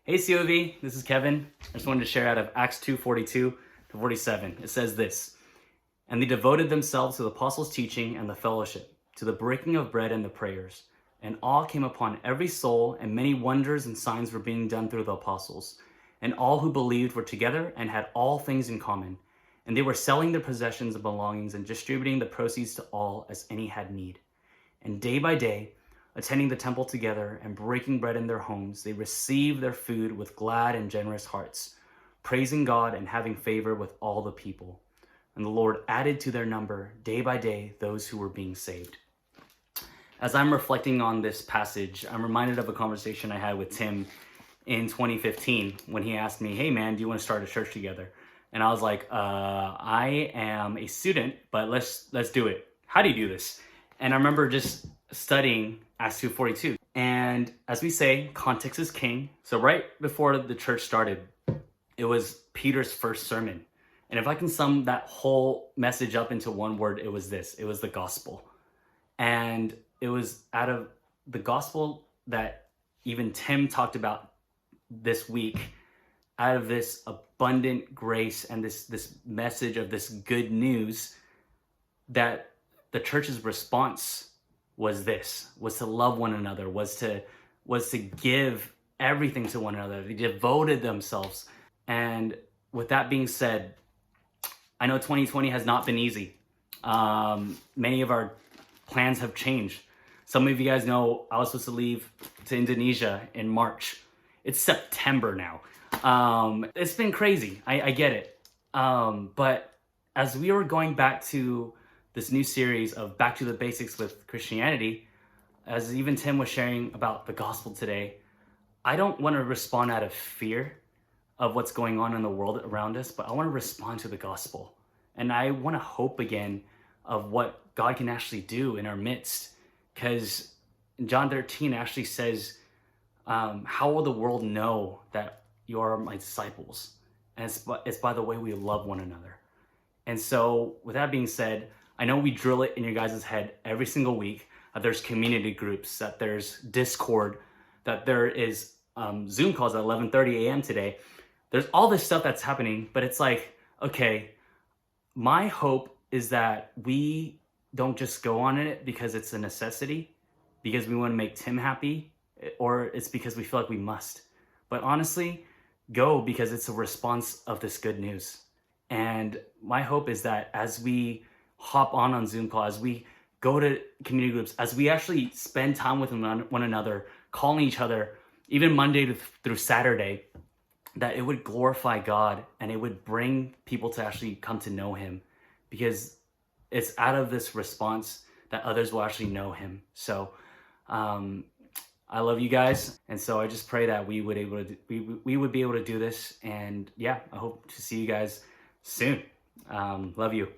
Hey COV, this is Kevin. I just wanted to share out of Acts 2:42 to 47. It says this, "And they devoted themselves to the apostles' teaching and the fellowship, to the breaking of bread and the prayers. And awe came upon every soul, and many wonders and signs were being done through the apostles. And all who believed were together and had all things in common. And they were selling their possessions and belongings and distributing the proceeds to all as any had need. And day by day, attending the temple together and breaking bread in their homes, they received their food with glad and generous hearts, praising God and having favor with all the people. And the Lord added to their number day by day those who were being saved." As I'm reflecting on this passage, I'm reminded of a conversation I had with Tim in 2015 when he asked me, "Hey man, do you want to start a church together?" And I was like, I am a student, but let's do it. How do you do this? And I remember just studying Acts 2:42. And as we say, context is king. So right before the church started, it was Peter's first sermon. And if I can sum that whole message up into one word, it was this. It was the gospel. And it was out of the gospel that even Tim talked about this week, out of this abundant grace and this message of this good news, that the church's response was to love one another, was to give everything to one another. They devoted themselves. And with that being said, I know 2020 has not been easy. Many of our plans have changed. Some of you guys know I was supposed to leave to Indonesia in March. It's September now. It's been crazy. I get it. But as we were going back to this new series of Back to the Basics with Christianity, as even Tim was sharing about the gospel today, I don't want to respond out of fear of what's going on in the world around us, but I want to respond to the gospel. And I want to hope again of what God can actually do in our midst. Because John 13 actually says, how will the world know that you are my disciples? And it's by the way we love one another. And so with that being said, I know we drill it in your guys' head every single week. There's community groups, that there's Discord, that there is Zoom calls at 11:30 a.m. today. There's all this stuff that's happening, but it's like, okay, my hope is that we don't just go on it because it's a necessity, because we want to make Tim happy, or it's because we feel like we must. But honestly, go because it's a response of this good news. And my hope is that as we hop on Zoom call, as we go to community groups, as we actually spend time with one another, calling each other, even Monday through Saturday, that it would glorify God and it would bring people to actually come to know him, because it's out of this response that others will actually know him. So I love you guys, and so I just pray that we would be able to do this. And yeah, I hope to see you guys soon. Love you.